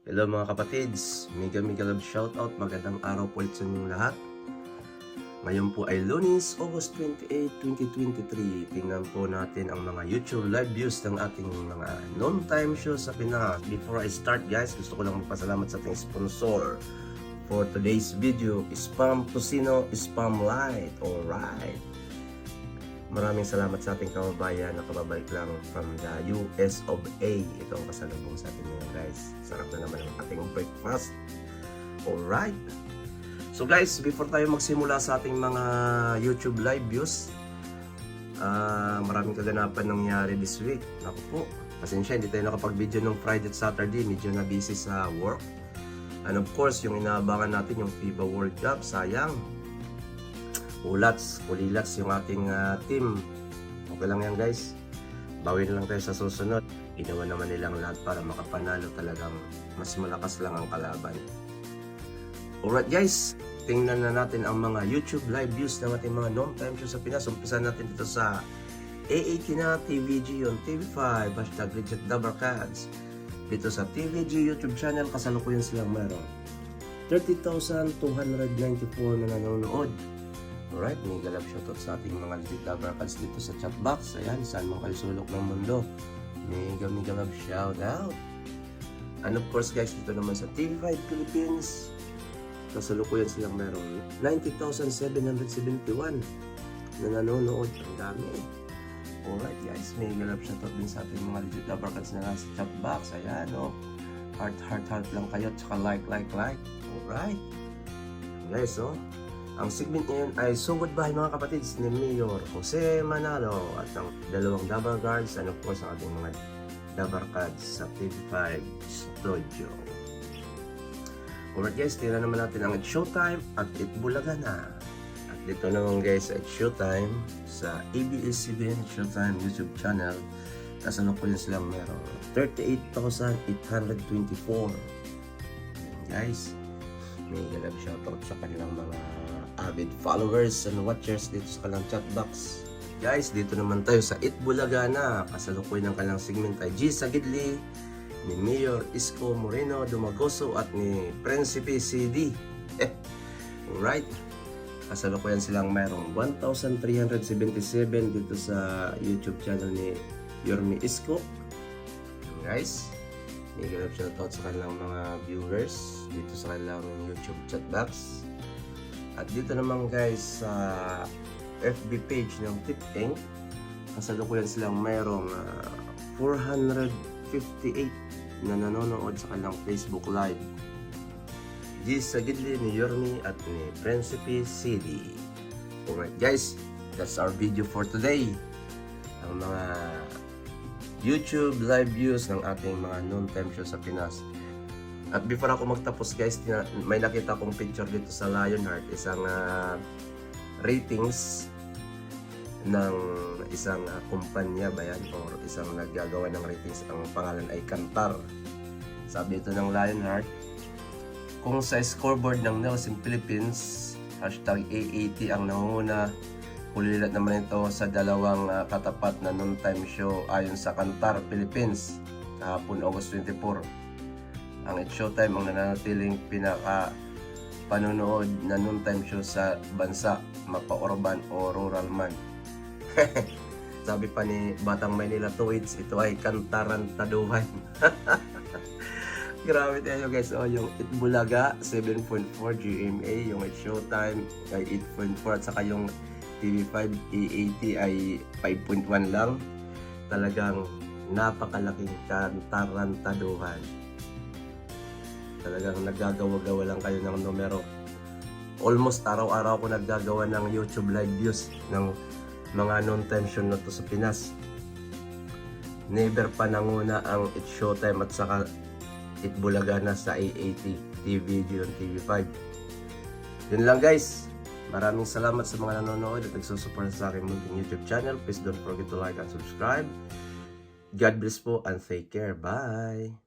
Hello mga kapatids, mega love shoutout, magandang araw po ulit sa inyong lahat. Ngayon po ay Lunes, August 28, 2023. Tingnan po natin ang mga YouTube live views ng ating mga non-time shows sa Pinas. Before I start guys, gusto ko lang magpasalamat sa ating sponsor for today's video, Spam Tocino, Spam Light. Alright. Maraming salamat sa ating kababayan na kababalik lang from the US of A. Ito ang pasalubong sa atin ngayon guys. Sarap na naman ang ating breakfast. Alright. So guys, before tayo magsimula sa ating mga YouTube live views, maraming kaganapan nangyari this week. Naku po, pasensya, hindi tayo nakapag-video ng Friday at Saturday. Medyo na busy sa work. And of course, yung inaabangan natin yung FIBA World Cup, sayang. Kulilats yung ating team. Okay lang yan guys. Bawi na lang tayo sa susunod. Ginawa naman nilang lahat para makapanalo, talagang mas malakas lang ang kalaban. Alright guys, tingnan na natin ang mga YouTube live views ng ating mga non-time shows sa Pinas. Umpisa natin dito sa AAT na TVG on TV5, hashtag Legit Dabarkads. Dito sa TVG YouTube channel, kasalukuyan silang meron 30,294 na nanonood. Alright, may galap shoutout sa ating mga Legit Dabarkads dito sa chat box. Ayan, saan mga kayo sulok ng mundo. May galap shoutout. And of course guys, dito naman sa TV5 Philippines, kasalukuyan silang meron 90,771 na nanonood. Ang dami. Alright guys, may galap shoutout din sa ating mga Legit Dabarkads na nasa chat box. Ayan o. Heart lang kayo. Tsaka like. Alright. Guys, oh. Ang segment ngayon ay So Goodbye mga kapatids ni Mayor Jose Manalo at ang dalawang Dabarkads and of course ang ating mga Dabarkads sa TV5 Studio. Alright guys, tingnan naman natin ang It's Showtime at It Bulaga Na. At dito naman guys, It's Showtime sa ABS-CBN Showtime YouTube channel. Kasalukuyan silang meron 38,824. Guys, may galap shoutout sa kanilang mga avid followers and watchers dito sa kanilang chat box. Guys, dito naman tayo sa It Bulaga Na. Kasalukuyan ng kanilang segment ay G. Sagidli, ni Mayor Isko Moreno Dumagoso at ni Principe CD. Alright. Kasalukuyan silang mayroong 1,377 dito sa YouTube channel ni Yorme Isko. Guys, may galap shoutout sa kanilang mga viewers dito sa kanilang YouTube chat box. At dito naman guys sa FB page ng Tip Inc, kasalukuyan silang mayroong 458 na nanonood sa kanilang Facebook Live. G. Sagidli, ni Yorme at ni Principe CD. Alright guys, that's our video for today. Ang mga YouTube live views ng ating mga non-time show sa Pinas. At before ako magtapos guys, may nakita kong picture dito sa Lionheart, isang ratings ng isang kumpanya ba yan or isang naggagawa ng ratings. Ang pangalan ay Kantar. Sabi ito ng Lionheart, kung sa scoreboard ng Nelson Philippines, hashtag AAT ang nanguna, kulilat naman ito sa dalawang katapat na non-time show ayon sa Kantar Philippines kahapon August 24. Ang It's Showtime ang nananatiling pinaka panonood na non-time show sa bansa, mapa-urban o rural man. Sabi pa ni Batang Maynila Tuwids, ito ay kantarantaduhan. Grabe tayo guys. Oh, yung It Bulaga 7.4 GMA, yung It's Showtime ay 8.4 at saka yung TV5 AAT ay 5.1 lang. Talagang napakalaking kantarantaduhan. Talagang naggagawa-gawa lang kayo ng numero. Almost araw-araw ko naggagawa ng YouTube live views ng mga non-time show na to sa Pinas. Never pa nanguna ang It's Showtime at saka It Bulaga Na sa AAT TVG on TV5. Yun lang guys. Maraming salamat sa mga nanonood at nagsusupport sa aking munting YouTube channel. Please don't forget to like and subscribe. God bless po and take care. Bye!